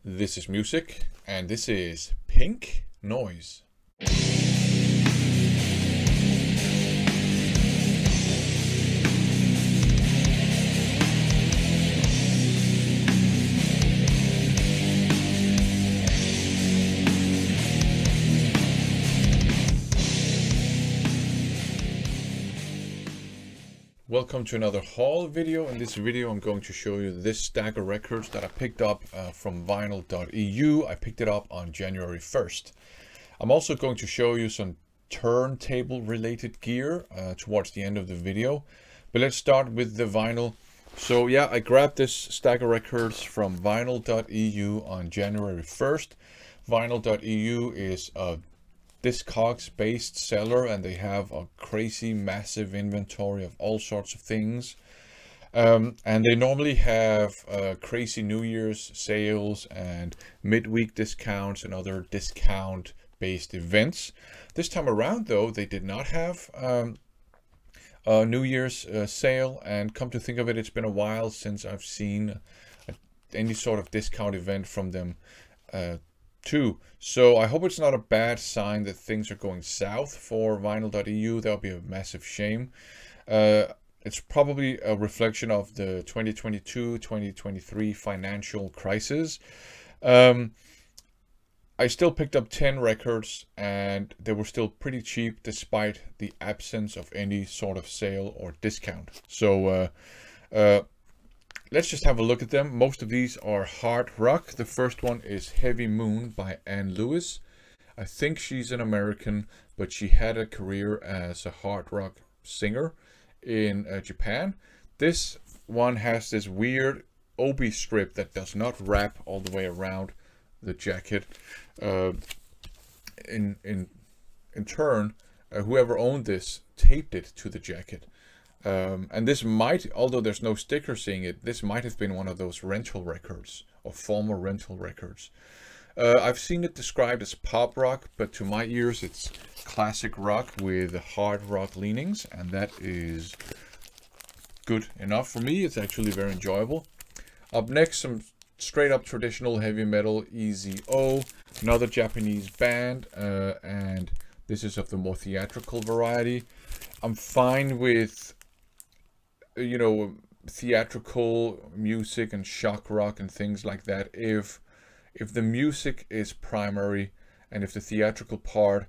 This is music, and this is Pink Noise. Welcome to another haul video. In this video I'm going to show you this stack of records that I picked up from Vinyl.eu. I picked it up on January 1st. I'm also going to show you some turntable related gear towards the end of the video. But let's start with the vinyl. So yeah, I grabbed this stack of records from Vinyl.eu on January 1st. Vinyl.eu is a Discogs based seller, and they have a crazy massive inventory of all sorts of things, and they normally have crazy New Year's sales and midweek discounts and other discount based events. This time around though, they did not have a New Year's sale, and come to think of it, it's been a while since I've seen any sort of discount event from them too. So I hope it's not a bad sign that things are going south for Vinyl.eu. That would be a massive shame. It's probably a reflection of the 2022-2023 financial crisis. I still picked up 10 records and they were still pretty cheap despite the absence of any sort of sale or discount. So let's just have a look at them. Most of these are hard rock. The first one is Heavy Moon by Ann Lewis. I think she's an American, but she had a career as a hard rock singer in Japan. This one has this weird obi strip that does not wrap all the way around the jacket. In turn, whoever owned this taped it to the jacket. And this might, although there's no sticker seeing it, this might have been one of those rental records or former rental records. I've seen it described as pop rock, but to my ears it's classic rock with hard rock leanings, and that is good enough for me. It's actually very enjoyable. Up next, some straight up traditional heavy metal, EZO, another Japanese band, and this is of the more theatrical variety. I'm fine with, you know, theatrical music and shock rock and things like that if the music is primary, and if the theatrical part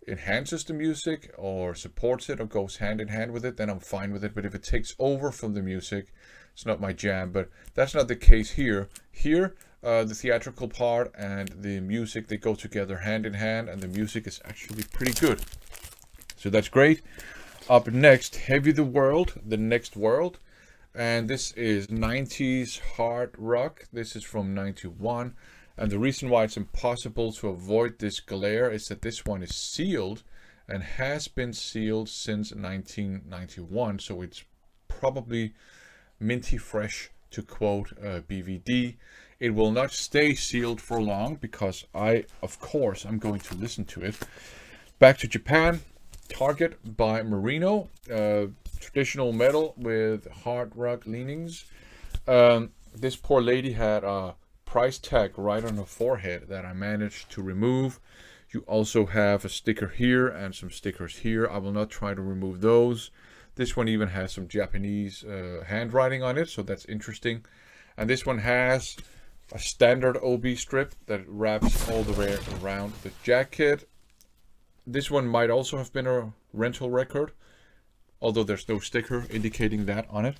enhances the music or supports it or goes hand in hand with it, then I'm fine with it. But if it takes over from the music, it's not my jam. But that's not the case here. Here the theatrical part and the music, they go together hand in hand, and the music is actually pretty good, so that's great. Up next, Heavy the World, The Next World, and this is 90s hard rock. This is from 91, and the reason why it's impossible to avoid this glare is that this one is sealed and has been sealed since 1991, so it's probably minty fresh, to quote BVD. It will not stay sealed for long because of course I'm going to listen to it. Back to Japan, Target by Merino, traditional metal with hard rock leanings. This poor lady had a price tag right on her forehead that I managed to remove. You also have a sticker here and some stickers here. I will not try to remove those. This one even has some Japanese handwriting on it, so that's interesting. And this one has a standard OB strip that wraps all the way around the jacket. This one might also have been a rental record, although there's no sticker indicating that on it.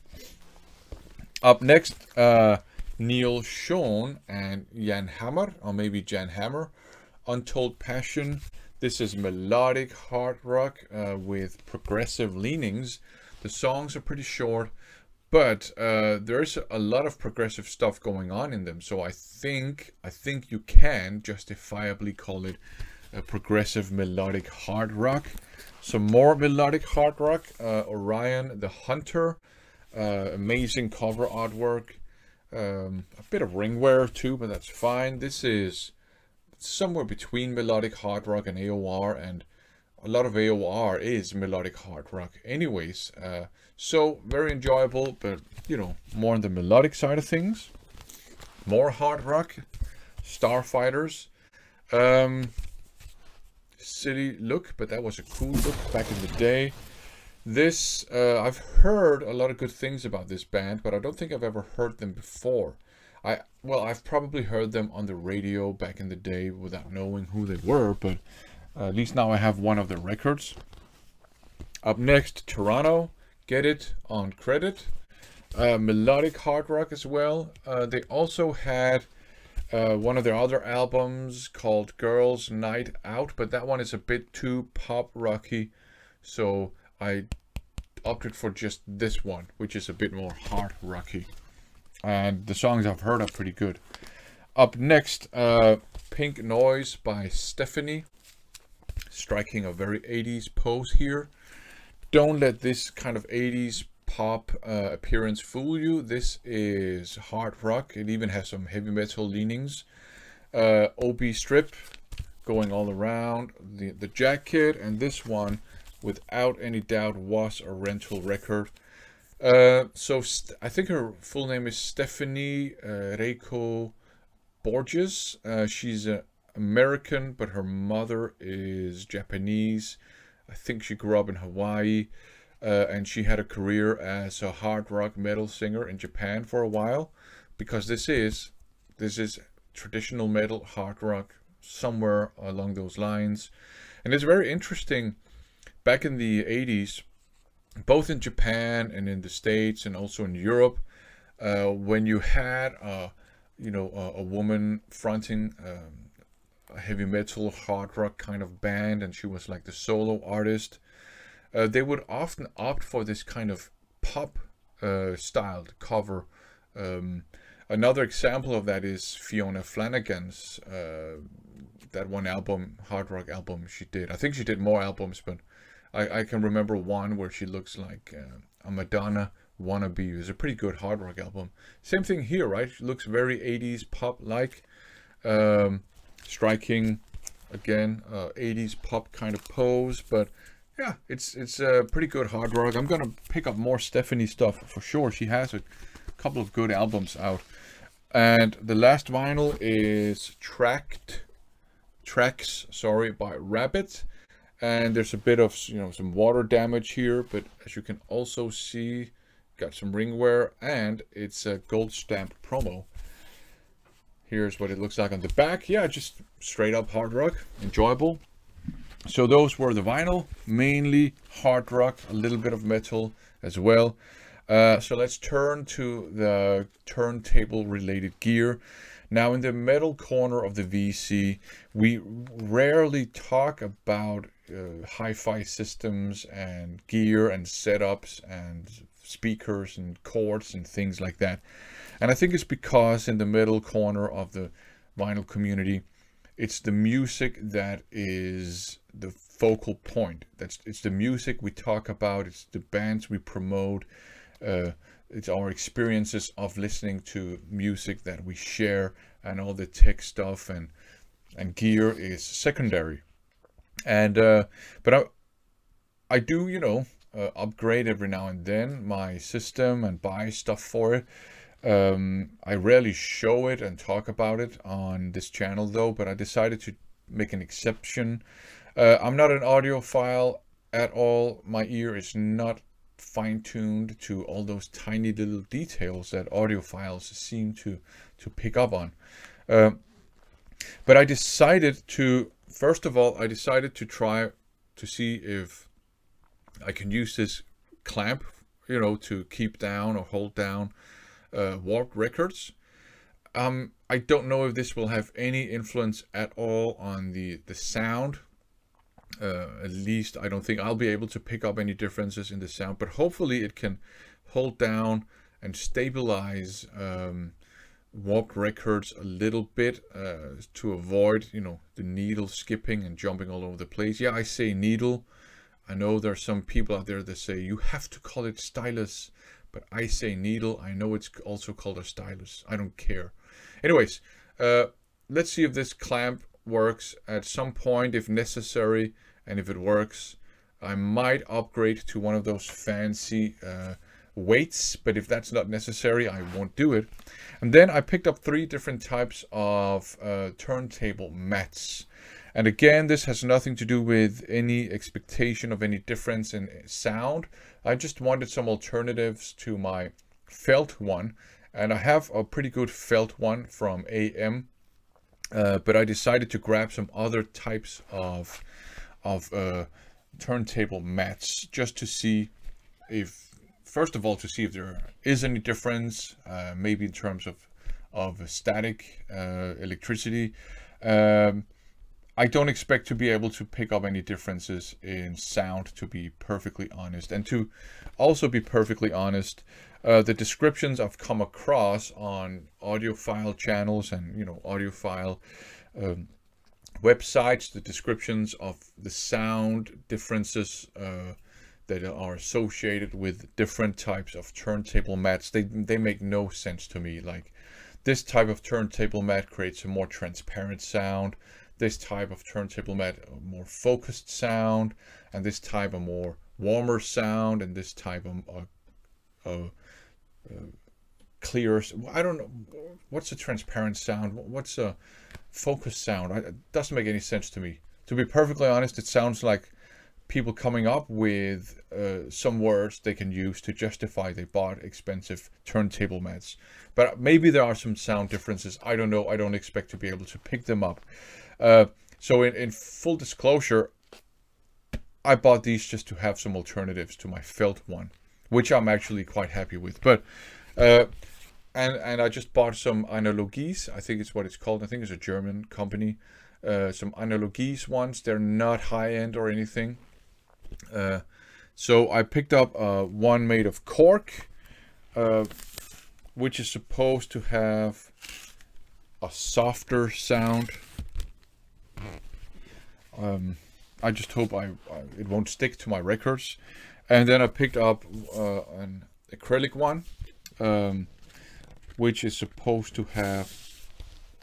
Up next, Neil Schon and Jan Hammer, or maybe Jan Hammer, Untold Passion. This is melodic hard rock with progressive leanings. The songs are pretty short, but there's a lot of progressive stuff going on in them. So I think you can justifiably call it a progressive melodic hard rock. Some more melodic hard rock, Orion the Hunter, amazing cover artwork, a bit of ring wear too, but that's fine. This is somewhere between melodic hard rock and AOR, and a lot of AOR is melodic hard rock anyways, so very enjoyable, but you know, more on the melodic side of things. More hard rock, Starfighters. Silly look, but that was a cool look back in the day. This, I've heard a lot of good things about this band, but I don't think I've ever heard them before. Well, I've probably heard them on the radio back in the day without knowing who they were, but at least now I have one of their records. Up next, Toronto, Get It on Credit. Melodic hard rock as well. They also had one of their other albums called Girls Night Out, but that one is a bit too pop rocky, so I opted for just this one, which is a bit more hard rocky. And the songs I've heard are pretty good. Up next, Pink Noise by Steffanie, striking a very 80s pose here. Don't let this kind of 80s pop appearance fool you. This is hard rock. It even has some heavy metal leanings. OB strip going all around the jacket, and this one without any doubt was a rental record. So I think her full name is Steffanie Reiko Borges. She's American, but her mother is Japanese. I think she grew up in Hawaii, and she had a career as a hard rock metal singer in Japan for a while, because this is traditional metal, hard rock, somewhere along those lines. And it's very interesting. Back in the 80s, both in Japan and in the States and also in Europe, when you had a woman fronting a heavy metal hard rock kind of band, and she was like the solo artist, they would often opt for this kind of pop styled cover. Another example of that is Fiona Flanagan's that one album, hard rock album she did. I think she did more albums, but I can remember one where she looks like a Madonna wannabe. It's a pretty good hard rock album. Same thing here, right? She looks very 80s pop like, striking again 80s pop kind of pose. But yeah, it's a pretty good hard rock. I'm gonna pick up more Steffanie stuff for sure. She has a couple of good albums out. And the last vinyl is Tracks by Wrabits. And there's a bit of, some water damage here, but as you can also see, got some ring wear, and it's a gold stamped promo. Here's what it looks like on the back. Yeah, just straight up hard rock, enjoyable. So those were the vinyl, mainly hard rock, a little bit of metal as well. So let's turn to the turntable related gear. Now, in the metal corner of the VC, we rarely talk about hi-fi systems and gear and setups and speakers and cords and things like that. And I think it's because in the metal corner of the vinyl community, it's the music that is the focal point. It's the music we talk about, it's the bands we promote, it's our experiences of listening to music that we share, and all the tech stuff and gear is secondary. And but I do upgrade every now and then my system and buy stuff for it. I rarely show it and talk about it on this channel though, but I decided to make an exception. I'm not an audiophile at all. My ear is not fine-tuned to all those tiny little details that audiophiles seem to pick up on. But I decided to, first of all, try to see if I can use this clamp, to keep down or hold down warped records. I don't know if this will have any influence at all on the sound. At least I don't think I'll be able to pick up any differences in the sound, but hopefully it can hold down and stabilize warped records a little bit to avoid the needle skipping and jumping all over the place. Yeah, I say needle. I know there's some people out there that say you have to call it stylus, but I say needle. I know it's also called a stylus. I don't care. Anyways, let's see if this clamp works at some point if necessary, and if it works, I might upgrade to one of those fancy weights, but if that's not necessary, I won't do it. And then I picked up 3 different types of turntable mats. And again, this has nothing to do with any expectation of any difference in sound. I just wanted some alternatives to my felt one. And I have a pretty good felt one from AM. But I decided to grab some other types of turntable mats just to see if, first of all, to see if there is any difference, maybe in terms of static electricity. I don't expect to be able to pick up any differences in sound, to be perfectly honest. And to also be perfectly honest, the descriptions I've come across on audiophile channels and, you know, audiophile websites, the descriptions of the sound differences that are associated with different types of turntable mats, they make no sense to me. Like, this type of turntable mat creates a more transparent sound, this type of turntable mat a more focused sound, and this type a more warmer sound, and this type of clear. I don't know what's a transparent sound, what's a focused sound. It doesn't make any sense to me. To be perfectly honest, it sounds like people coming up with some words they can use to justify they bought expensive turntable mats. But maybe there are some sound differences. I don't know. I don't expect to be able to pick them up. So in full disclosure, I bought these just to have some alternatives to my felt one, which I'm actually quite happy with. But and I just bought some Analogies. I think it's what it's called. I think it's a German company. Some Analogies ones. They're not high end or anything. So I picked up one made of cork, which is supposed to have a softer sound. I just hope it won't stick to my records. And then I picked up an acrylic one, which is supposed to have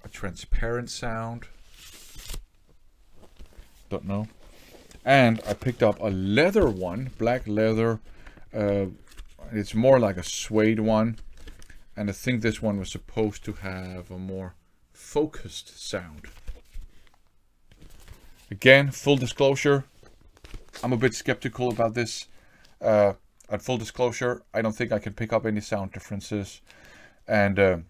a transparent sound. Don't know. And I picked up a leather one, black leather. It's more like a suede one. And I think this one was supposed to have a more focused sound. Again, full disclosure, I'm a bit skeptical about this. At full disclosure, I don't think I can pick up any sound differences. And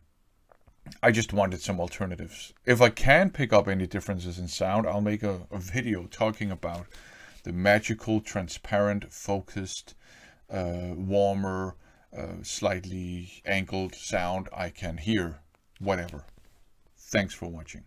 I just wanted some alternatives. If I can pick up any differences in sound, I'll make a video talking about the magical, transparent, focused, warmer, slightly angled sound I can hear. Whatever. Thanks for watching.